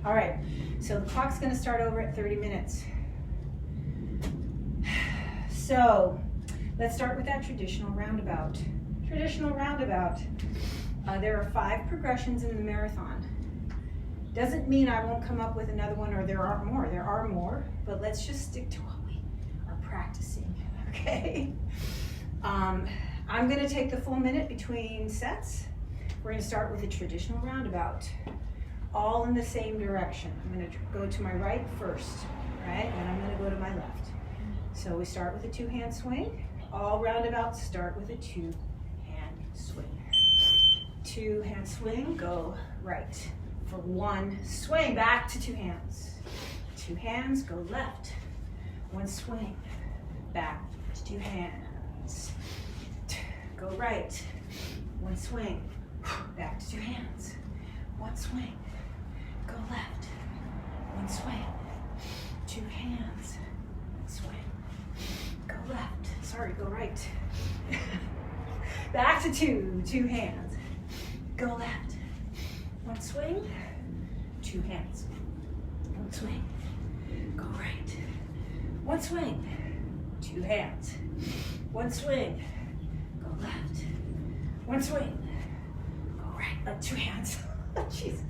All right, so the clock's gonna start over at 30 minutes. So let's start with that traditional roundabout. Traditional roundabout. There are 5 progressions in the marathon. Doesn't mean I won't come up with another one or there aren't more. There are more, but let's just stick to what we are practicing, okay? I'm gonna take the full minute between sets. We're gonna start with a traditional roundabout, all in the same direction. I'm gonna go to my right first, right? And I'm gonna go to my left. So we start with a 2-hand swing. All roundabouts start with a 2-hand swing. 2-hand swing, go right. For 1 swing, back to 2 hands. 2 hands, go left. 1 swing, back to 2 hands. Go right. 1 swing, back to 2 hands. 1 swing, go left. 1 swing, 2 hands. 1 swing, go left. Sorry, go right. Back to 2 hands. Go left. 1 swing, 2 hands. 1 swing, go right. 1 swing, 2 hands. 1 swing, go left. 1 swing, go right. 2 hands. Jesus.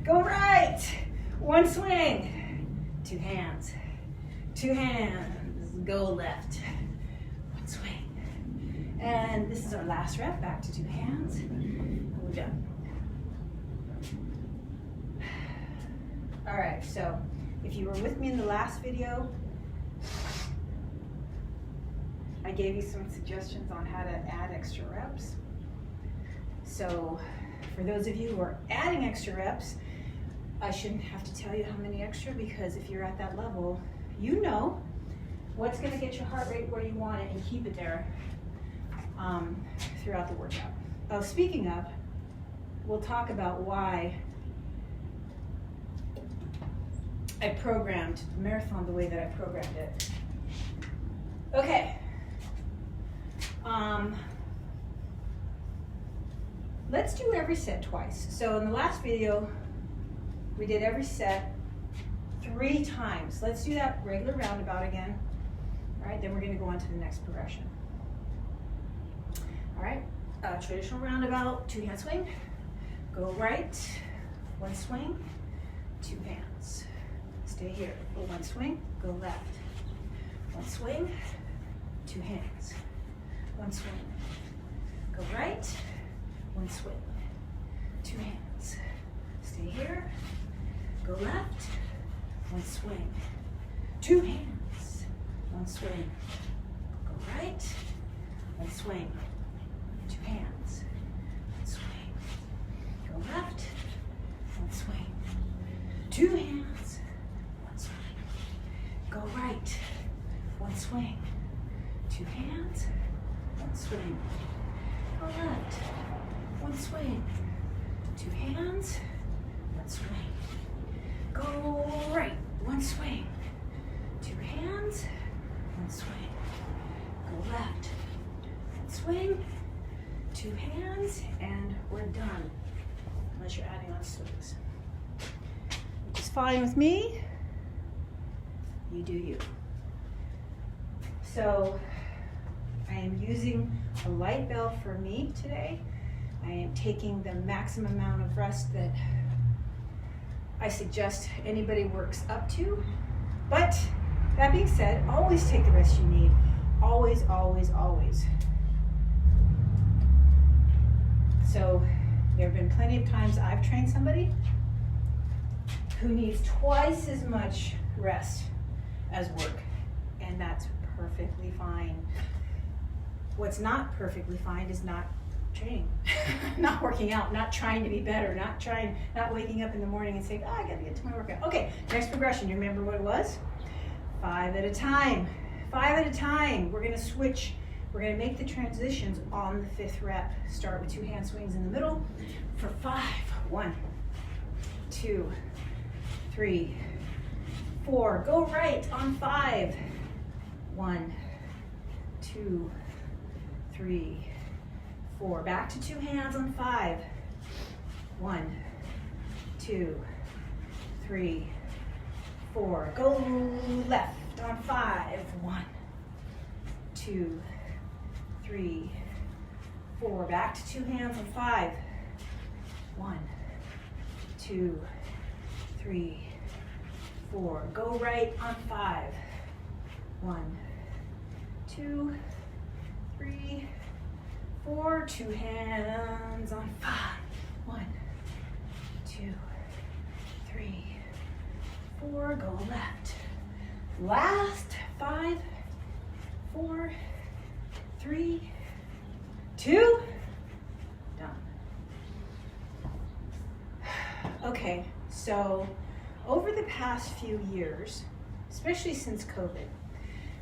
Go right. 1 swing, 2 hands. 2 hands, go left. 1 swing. And this is our last rep. Back to 2 hands. And we're done. All right, so if you were with me in the last video, I gave you some suggestions on how to add extra reps. So for those of you who are adding extra reps, I shouldn't have to tell you how many extra, because if you're at that level, you know what's gonna get your heart rate where you want it and keep it there throughout the workout. Oh, speaking of, we'll talk about why I programmed the marathon the way that I programmed it. Okay. Let's do every set twice. So in the last video, we did every set 3 times. Let's do that regular roundabout again. All right, then we're gonna go on to the next progression. All right, traditional roundabout, 2-hand swing. Go right, 1 swing, 2 hands. Stay here. 1 swing, go left. 1 swing, 2 hands. 1 swing, go right. 1 swing, 2 hands. Stay here. Go left. 1 swing, 2 hands. 1 swing, go right. 1 swing, 2 hands. 1 swing, go left. 1 swing, 2 hands. Go right, 1 swing, 2 hands, 1 swing. Go left, 1 swing, 2 hands, 1 swing. Go right, 1 swing, 2 hands, 1 swing. Go left, 1 swing, 2 hands, and we're done. Unless you're adding on swings, which is fine with me. You do you. So I am using a light bell for me today. I am taking the maximum amount of rest that I suggest anybody works up to. But that being said, always take the rest you need. Always, always, always. So there have been plenty of times I've trained somebody who needs twice as much rest as work, and that's perfectly fine. What's not perfectly fine is not training, not working out, not trying to be better, not waking up in the morning and saying, oh, I gotta get to my workout. Okay, next progression, you remember what it was? 5 at a time. 5 at a time. We're gonna switch. We're gonna make the transitions on the 5th rep. Start with 2-hand swings in the middle for 5. 1, 2, 3, 4. Go right on 5. 1, 2, 3, 4. Back to 2 hands on 5. 1, 2, 3, 4. Go left on 5. 1, 2, 3, 4. Back to 2 hands on 5. 1, 2, 3, 4. Go right on 5. 1, 2, 3, 4. 2 hands on 5. 1, 2, 3, 4. Go left. Last 5, 4, 3, 2. Done. Okay, so over the past few years, especially since COVID,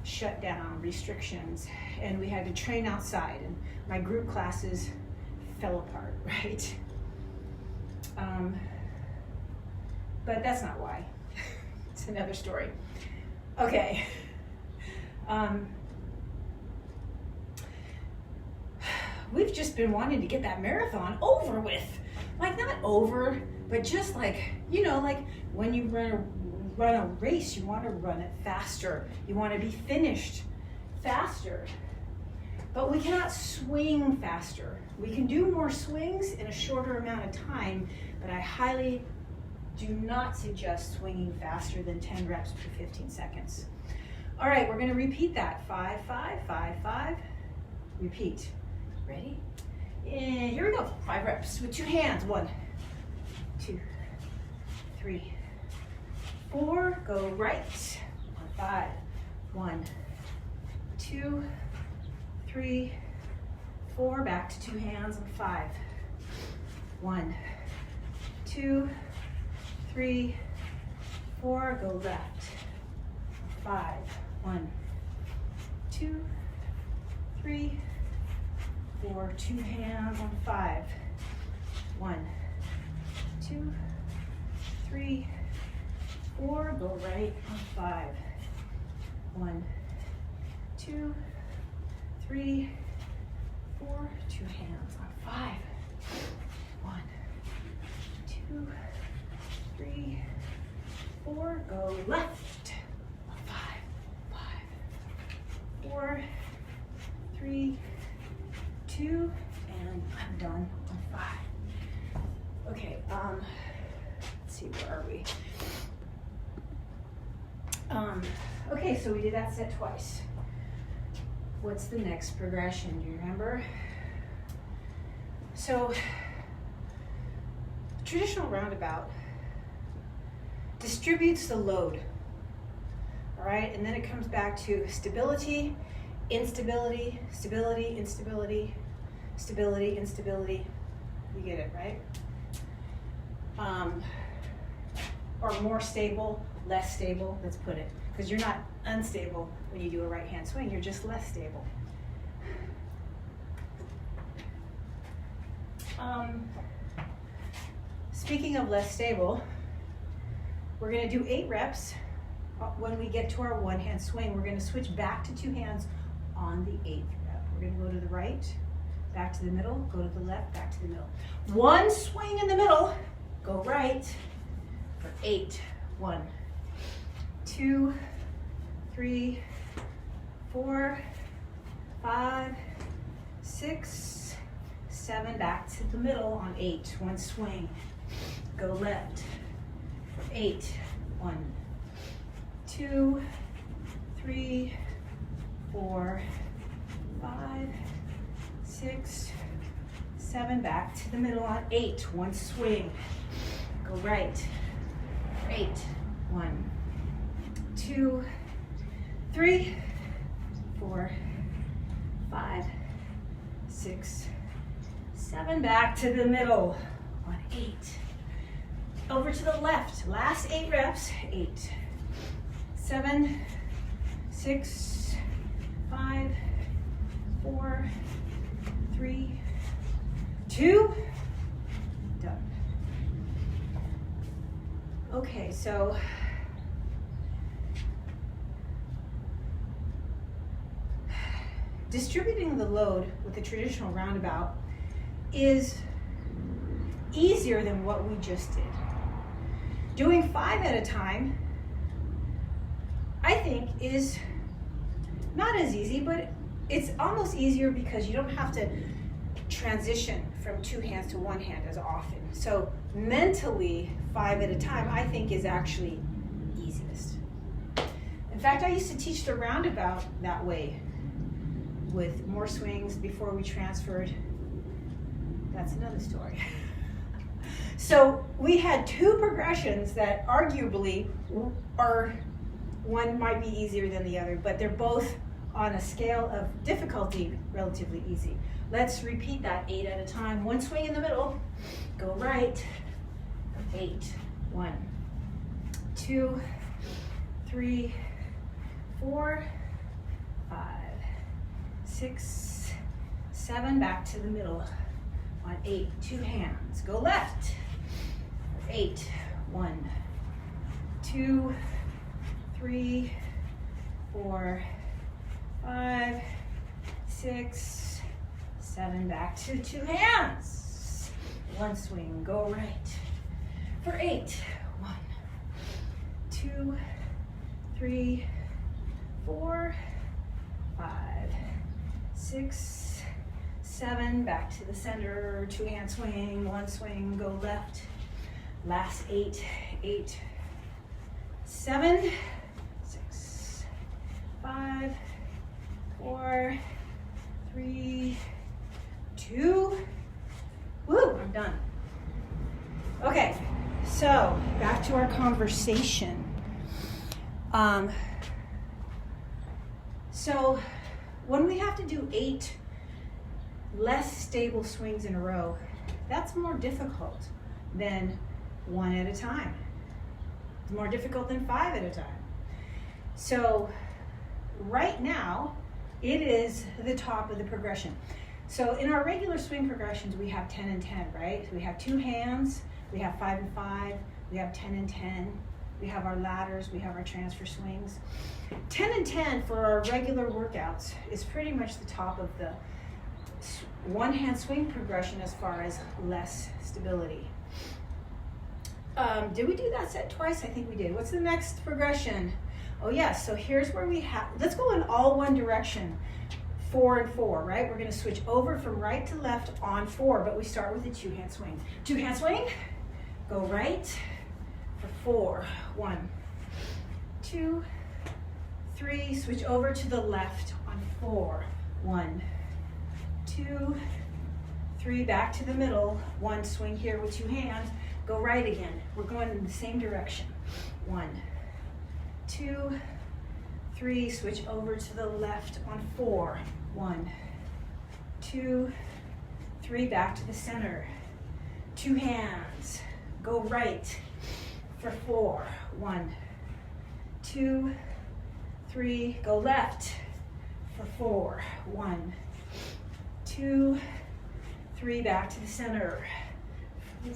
shutdown, restrictions, and we had to train outside, and my group classes fell apart, right? But that's not why. It's another story. Okay. We've just been wanting to get that marathon over with. Like, not over, but just like, you know, like when you run a race, you want to run it faster. You want to be finished faster. But we cannot swing faster. We can do more swings in a shorter amount of time, but I highly do not suggest swinging faster than 10 reps per 15 seconds. All right, we're going to repeat that. 5, 5, 5, 5. Repeat. Ready? And here we go. 5 reps with 2 hands. 1, 2, 3, 4. Go right on 5. 1, 2, 3, 4. Back to 2 hands on 5. 1, 2, 3, 4. Go left. 5. 1, 2, 3, 4. 2 hands on 5. 1, 2, 3, 4. Go right on 5. 1, 2, 3, 4. 2 hands on 5. 1, 2, 3, 4. Go left on 5. 5, 4, 3, 2, and I'm done on 5. Okay, let's see, where are we? Okay, so we did that set twice. What's the next progression? Do you remember? So, traditional roundabout distributes the load, all right? And then it comes back to stability, instability, stability, instability, stability, instability. You get it, right? Or more stable, less stable, let's put it. Because you're not unstable when you do a right hand swing, you're just less stable. Speaking of less stable, we're going to do 8 reps. When we get to our one hand swing, we're going to switch back to 2 hands on the 8th rep. We're going to go to the right, back to the middle, go to the left, back to the middle. One swing in the middle, go right for 8. 1, 2, 3, 4, 5, 6, 7. Back to the middle on 8. One swing. Go left for 8. 1, 2, 3, 4, 5, 6, 7. Back to the middle on 8. One swing. Go right for 8. 1, 2, 3, 4, 5, 6, 7. Back to the middle on 8. Over to the left. Last 8 reps. 8, 7, 6, 5, 4, 3, 2. Done. Okay, so distributing the load with the traditional roundabout is easier than what we just did. Doing 5 at a time, I think, is not as easy, but it's almost easier because you don't have to transition from 2 hands to 1 hand as often. So mentally, 5 at a time, I think, is actually easiest. In fact, I used to teach the roundabout that way, with more swings before we transferred. That's another story. So we had 2 progressions that arguably are, one might be easier than the other, but they're both on a scale of difficulty relatively easy. Let's repeat that 8 at a time. 1 swing in the middle, go right, 8, 1, 2, 3, 4, 5, 6, 7, back to the middle. On 8, 2 hands, go left. 8, 1, 2, 3, 4, 5, 6, 7, back to 2 hands. 1 swing, go right. For 8, 1, 2, 3, 4, 5, 6, 7, back to the center, 2 hand swing, 1 swing, go left. Last 8, 8, 7, 6, 5, 4, 3, 2. Woo, I'm done. Okay, so back to our conversation. So when we have to do 8 less stable swings in a row, that's more difficult than 1 at a time. It's more difficult than 5 at a time. So right now, it is the top of the progression. So in our regular swing progressions, we have 10 and 10, right? So we have 2 hands, we have 5 and 5, we have 10 and 10, we have our ladders, we have our transfer swings. 10 and 10 for our regular workouts is pretty much the top of the 1 hand swing progression as far as less stability. Did we do that set twice? I think we did. What's the next progression? Oh yes, so here's where we have, let's go in all one direction. 4 and 4, right? We're gonna switch over from right to left on 4, but we start with a 2 hand swing. 2 hand swing, go right for 4. 1, 2, 3, switch over to the left on 4. 1, 2, 3, back to the middle. 1 swing here with 2 hands, go right again. We're going in the same direction. 1, 2, 3, switch over to the left on 4. 1, 2, 3, back to the center. 2 hands, go right for 4. 1, 2, 3, go left for 4. 1, 2, 3, back to the center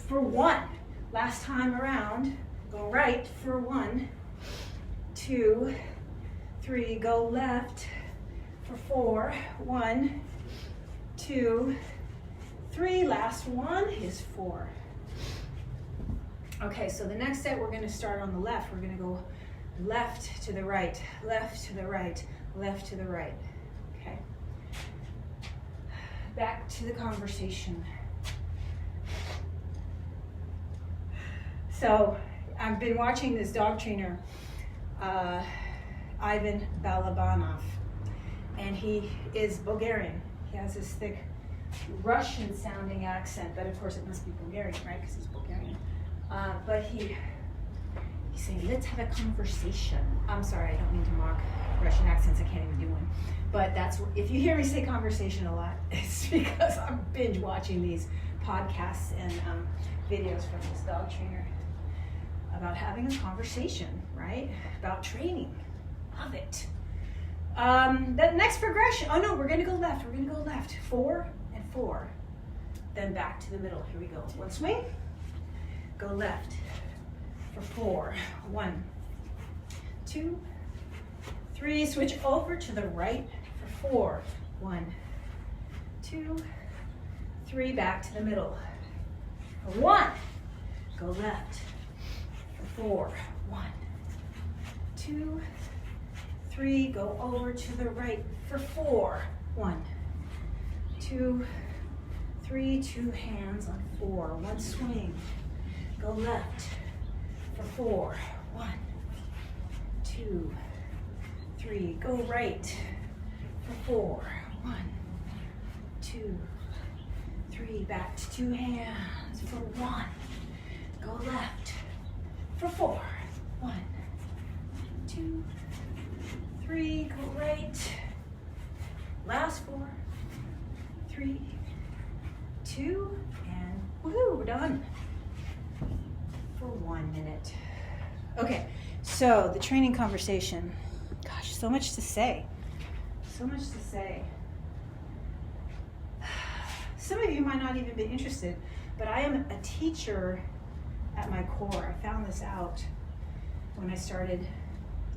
for 1. Last time around, go right for 1, 2, 3, go left for 4. 1, 2, 3, last one is 4. Okay, so the next set we're gonna start on the left. We're gonna go left to the right, left to the right, left to the right, okay? Back to the conversation. So I've been watching this dog trainer, Ivan Balabanov, and he is Bulgarian. He has this thick Russian sounding accent, but of course it must be Bulgarian, right? Because he's Bulgarian. But he's saying, let's have a conversation. I'm sorry, I don't mean to mock Russian accents, I can't even do one. But that's, if you hear me say conversation a lot, it's because I'm binge watching these podcasts and videos from this dog trainer about having a conversation, right? About training. Love it. The next progression, oh no, we're gonna go left. 4 and 4. Then back to the middle. Here we go. 1 swing, go left for 4. 1, 2, 3, switch over to the right for 4. 1, 2, 3, back to the middle. For 1, go left for 4. 1, 2, 3. Go over to the right for 4. 1, 2, 3. 2 hands on 4. 1 swing. Go left for 4. 1, 2, 3. Go right for 4. 1, 2, 3. Back to 2 hands for 1. Go left for 4. 1, 2, 3. Go right. Last 4, 3, 2, and woohoo, we're done for 1 minute. Okay, so the training conversation. Gosh, so much to say. So much to say. Some of you might not even be interested, but I am a teacher at my core. I found this out when I started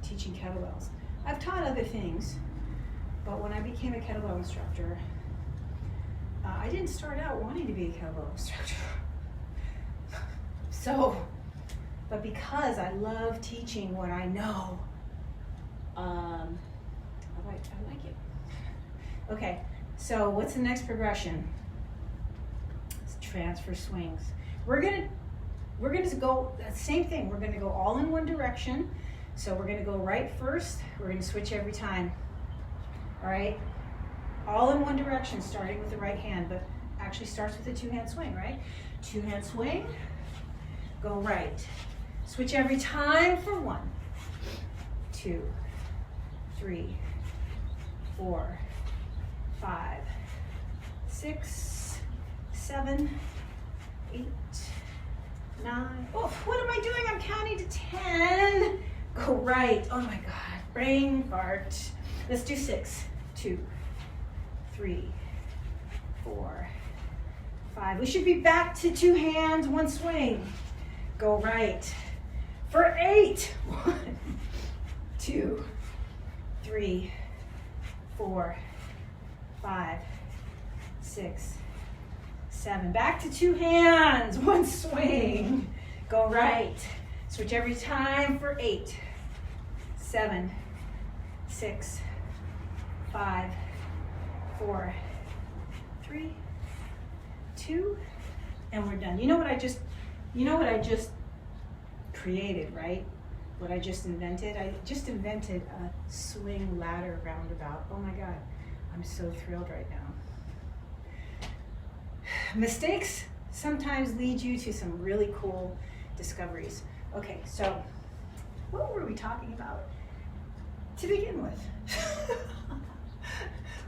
teaching kettlebells. I've taught other things, but when I became a kettlebell instructor, I didn't start out wanting to be a kettlebell instructor. But because I love teaching what I know, I like it. Okay, so what's the next progression? It's transfer swings. We're gonna go, same thing, we're gonna go all in one direction. So we're gonna go right first, we're gonna switch every time. All right, all in one direction, starting with the right hand, but actually starts with a 2-hand swing, right? 2-hand swing, go right. Switch every time for 1, 2, 3, 4, 5, 6, 7, 8, 9. Oh, what am I doing? I'm counting to 10. Go right. Oh my God, brain fart. Let's do 6, 2, 3, 4, 5. We should be back to 2 hands, 1 swing. Go right for 8. 1, 2, 3, 4, 5, 6, 7. Back to 2 hands, 1 swing. Go right. Switch every time for 8, 7, 6, 5, 4, 3, 2, and we're done. You know what I just created, right? What I just invented? I just invented a swing ladder roundabout. Oh my God, I'm so thrilled right now. Mistakes sometimes lead you to some really cool discoveries. Okay, so what were we talking about to begin with?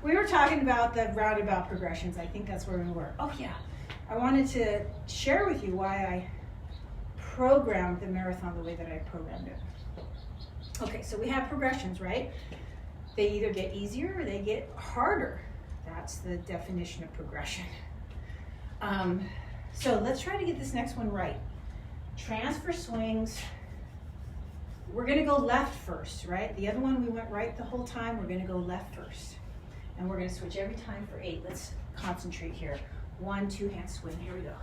We were talking about the roundabout progressions. I think that's where we were. Oh yeah, I wanted to share with you why I programmed the marathon the way that I programmed it. Okay, so we have progressions, right? They either get easier or they get harder. That's the definition of progression. So let's try to get this next one right. Transfer swings. We're gonna go left first, right? The other one we went right the whole time. We're gonna go left first. And we're gonna switch every time for 8. Let's concentrate here. 1, 2-hand swing, here we go.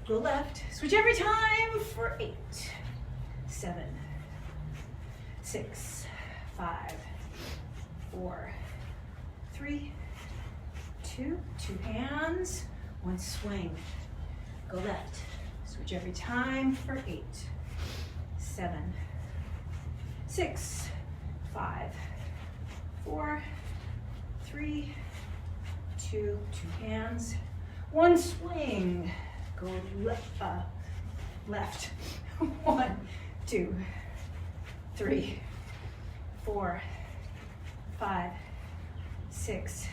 Go left, switch every time for 8, 7, 6, 5, 4, 3, 2, 2 hands, 1 swing. Go left, switch every time for 8, 7, 6, 5, 4, 3, 2, 2 hands, 1 swing. Go left. 1, 2, 3, 4, 5, 6,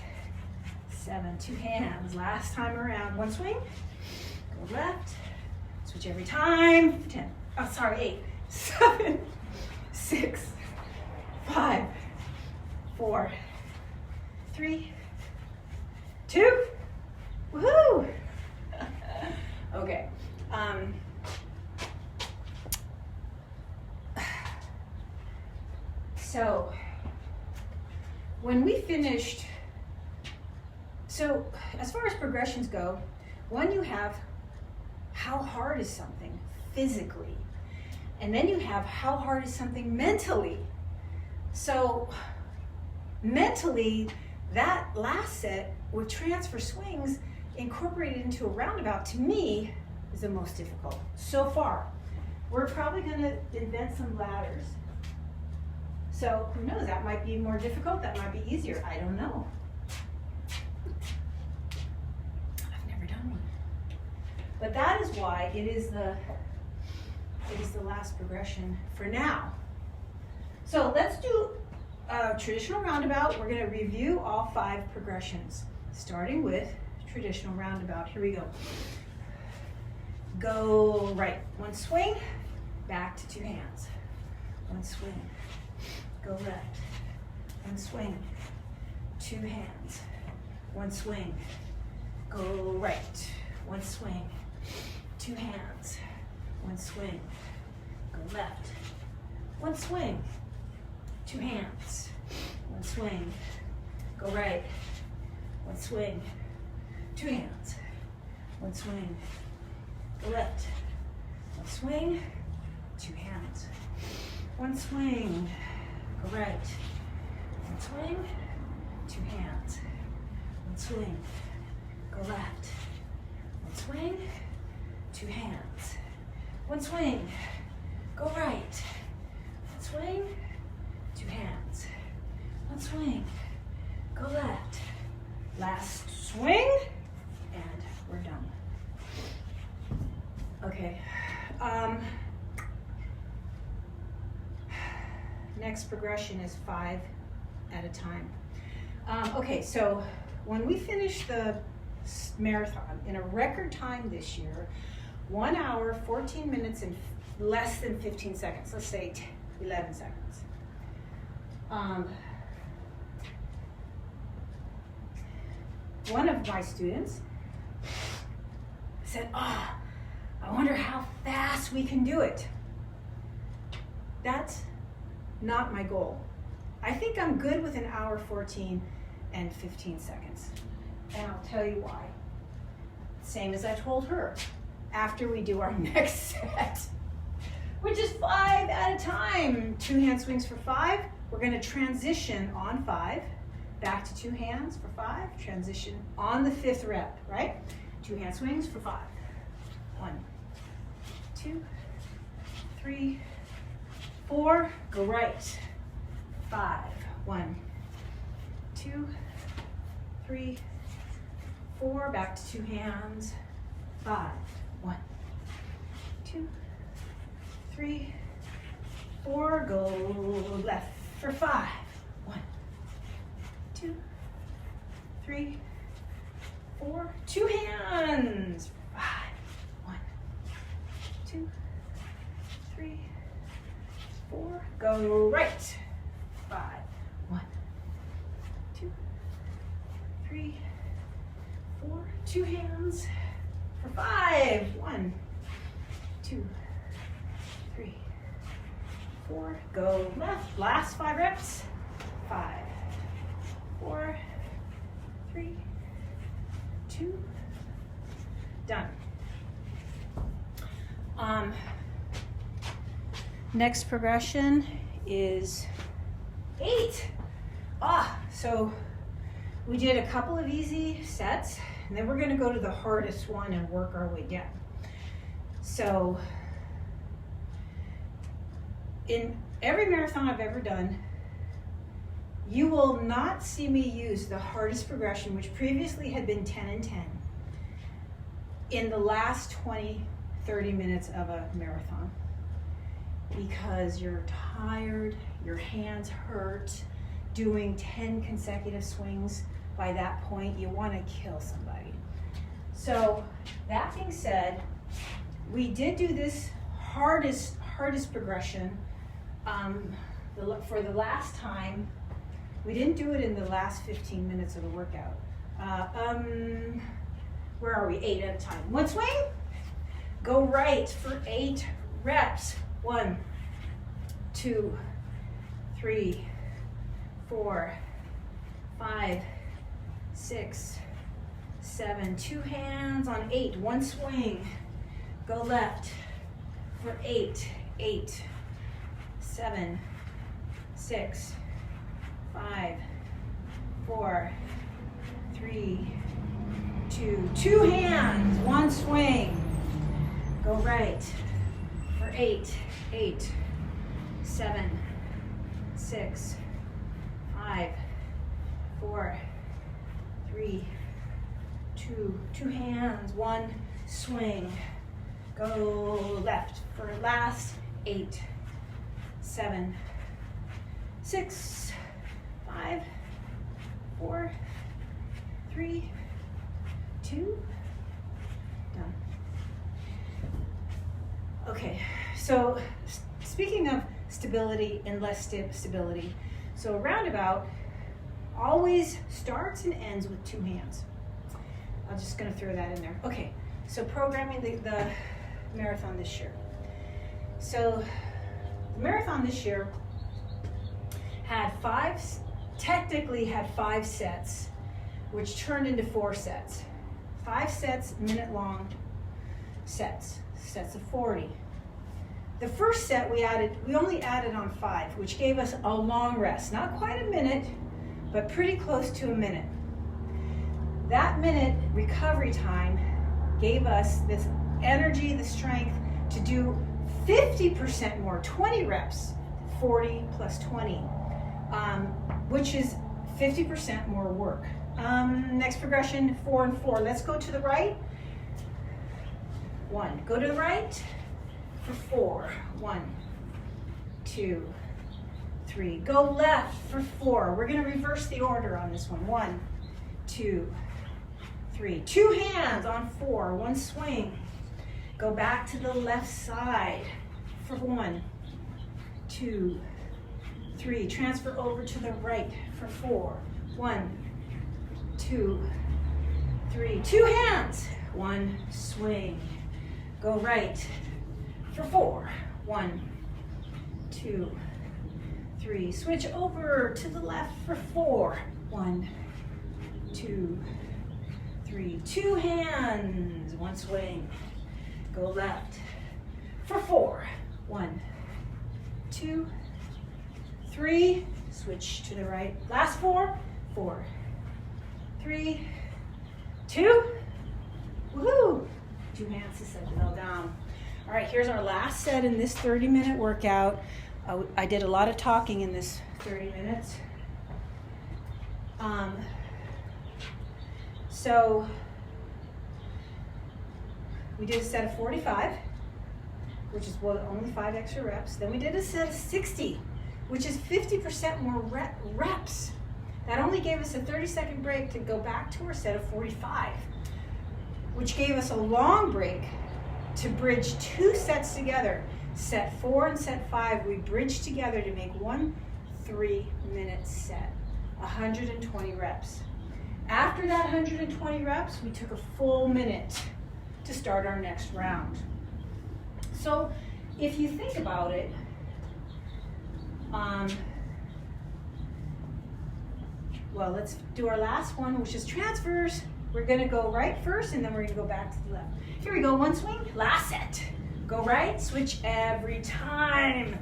7. 2 hands. Last time around. 1 swing. Go left. Switch every time. 10. Oh, sorry. 8, 7, 6, 5, 4, 3, 2. Woohoo! Okay. So when we finished, as far as progressions go, one, you have how hard is something physically. And then you have how hard is something mentally. So mentally, that last set with transfer swings incorporated into a roundabout, to me, is the most difficult so far. We're probably going to invent some ladders. So who knows, that might be more difficult, that might be easier, I don't know. I've never done one. But that is why it is the last progression for now. So let's do a traditional roundabout. We're going to review all 5 progressions, starting with traditional roundabout. Here we go. Go right. One swing, back to 2 hands. One swing. Go left. One swing. 2 hands. One swing. Go right. One swing. 2 hands. One swing. Go left. One swing. 2 hands. One swing. Go right. One swing. 2 hands. One swing. Go left. One swing. 2 hands. One swing. Go right. One swing. 2 hands. One swing. Go left. One swing. 2 hands. One swing. Go right. One swing. 2 hands. One swing. Go left. Last swing. And we're done. Okay. Next progression is 5 at a time. Okay, so when we finish the marathon in a record time this year, 1 hour, 14 minutes, and less than 15 seconds, let's say 11 seconds. One of my students said, I wonder how fast we can do it. That's not my goal. I think I'm good with 1 hour, 14 and 15 seconds. And I'll tell you why. Same as I told her after we do our next set, which is 5 at a time. 2 hand swings for 5. We're going to transition on 5, back to 2 hands for 5, transition on the 5th rep, right? 2 hand swings for 5. 1, 2, 3, 4, go right. 5, 1, 2, 3, 4, back to 2 hands. 5, 1, 2, 3, 4, go left for 5. 1, 2, 3, 4, 2 hands. 5, 1, 2, 3, 4, go right. 5, 1, 2, 3, 4, 2 hands for 5. 1, 2, 3, 4, go left. Last 5 reps. 5, 4, 3, 2, done. Next progression is 8. So we did a couple of easy sets, and then we're going to go to the hardest one and work our way down. So in every marathon I've ever done, you will not see me use the hardest progression, which previously had been 10 and 10, in the last 20, 30 minutes of a marathon, because you're tired, your hands hurt, doing 10 consecutive swings. By that point, you want to kill somebody. So that being said, we did do this hardest progression for the last time. We didn't do it in the last 15 minutes of the workout. Where are we? 8 at a time. One swing, go right for 8 reps. 1, 2, 3, 4, 5, 6, 7. 2 hands on 8. One swing, go left. for 8, 8, 7, 6, 5, 4, 3, 2, 2 hands, 1 swing. Go right for 8, 8, 7, 6, 5, 4, 3, 2, 2 hands, 1 swing. Go left for last 8, 7, 6, 5, 4, 3, 2, done. Okay, so speaking of stability and less stability, so a roundabout always starts and ends with 2 hands. I'm just going to throw that in there. Okay, so programming the marathon this year. So the marathon this year technically had 5 sets, which turned into 4 sets. 5 sets, minute-long sets of 40. The first set we only added on 5, which gave us a long rest. Not quite a minute, but pretty close to a minute. That minute recovery time gave us this energy, the strength to do 50% more, 20 reps, 40 plus 20, which is 50% more work. Next progression, 4 and 4. Let's go to the right. 1. Go to the right for 4. 1, 2, 3. Go left for 4. We're going to reverse the order on this one. 1, 2, 3. 2 hands on 4. 1 swing. Go back to the left side for 1, 2, 3. Transfer over to the right for 4. 1, 2, 3. 2 hands. 1 swing. Go right for 4. 1, 2, 3. Switch over to the left for 4. 1, 2, 3. 2 hands. 1 swing. Go left for 4. 1, 2, 3. Switch to the right. Last 4. 4, 3, 2. Woohoo! 2 hands to set it all down. All right, here's our last set in this 30-minute workout. I did a lot of talking in this 30 minutes. So we did a set of 45, which is only 5 extra reps. Then we did a set of 60, which is 50% more reps. That only gave us a 30-second break to go back to our set of 45, which gave us a long break to bridge 2 sets together. Set 4 and set 5, we bridged together to make one 3-minute set, 120 reps. After that 120 reps, we took a full minute to start our next round. So if you think about it, well, let's do our last one, which is transfers. We're gonna go right first, and then we're gonna go back to the left. Here we go, 1 swing, last set. Go right, switch every time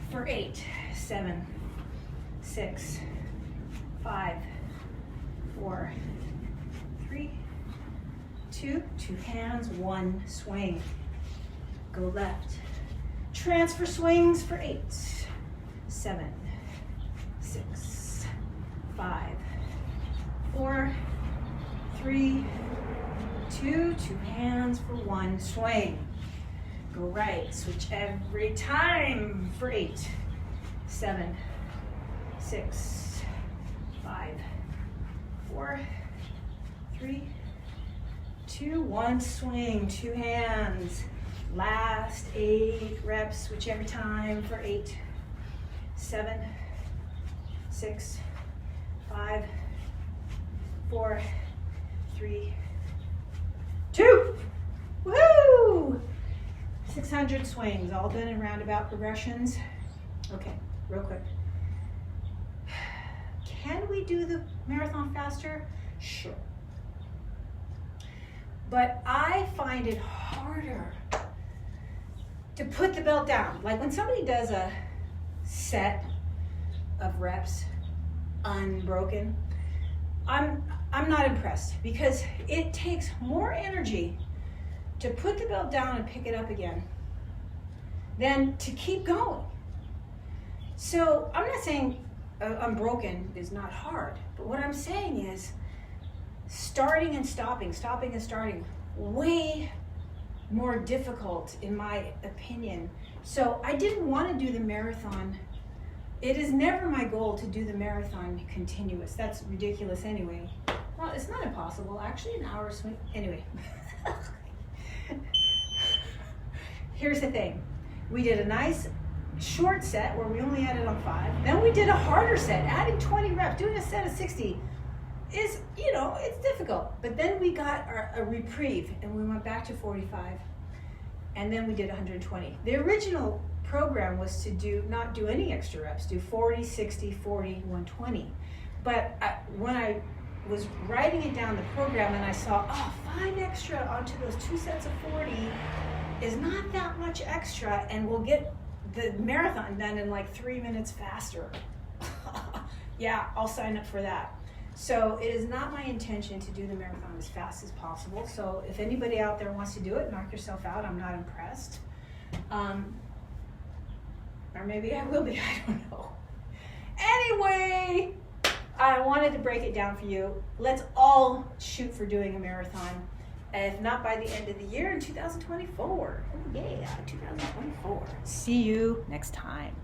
for 8, 7, 6, 5, 4, 3, 2, 2 hands, 1 swing. Go left. Transfer swings for 8, 7, 6, 5, 4, 3, 2, 2 hands for 1 swing. Go right, switch every time for 8, 7, 6, 5, 4, 3, 2, 1 swing, 2 hands. Last 8 reps, switch every time for 8, 7, 6, 5, 4, 3, 2. Woohoo! 600 swings, all done in roundabout progressions. Okay, real quick. Can we do the marathon faster? Sure. But I find it harder to put the belt down. Like when somebody does a set of reps unbroken, I'm not impressed, because it takes more energy to put the belt down and pick it up again than to keep going. So I'm not saying unbroken is not hard, but what I'm saying is starting and stopping, stopping and starting, way more difficult in my opinion. So I didn't want to do the marathon. It is never my goal to do the marathon continuous. That's ridiculous anyway. Well, it's not impossible. Actually, an hour swing. Anyway. Here's the thing. We did a nice short set where we only added on 5. Then we did a harder set, adding 20 reps. Doing a set of 60 is, it's difficult. But then we got a reprieve and we went back to 45. And then we did 120. The original program was to not do any extra reps, do 40, 60, 40, 120. But when I was writing it down, the program, and I saw, 5 extra onto those 2 sets of 40 is not that much extra, and we'll get the marathon done in like 3 minutes faster. Yeah, I'll sign up for that. So it is not my intention to do the marathon as fast as possible. So if anybody out there wants to do it, knock yourself out. I'm not impressed. Or maybe I will be, I don't know. Anyway, I wanted to break it down for you. Let's all shoot for doing a marathon. If not by the end of the year, in 2024. Oh yeah, 2024. See you next time.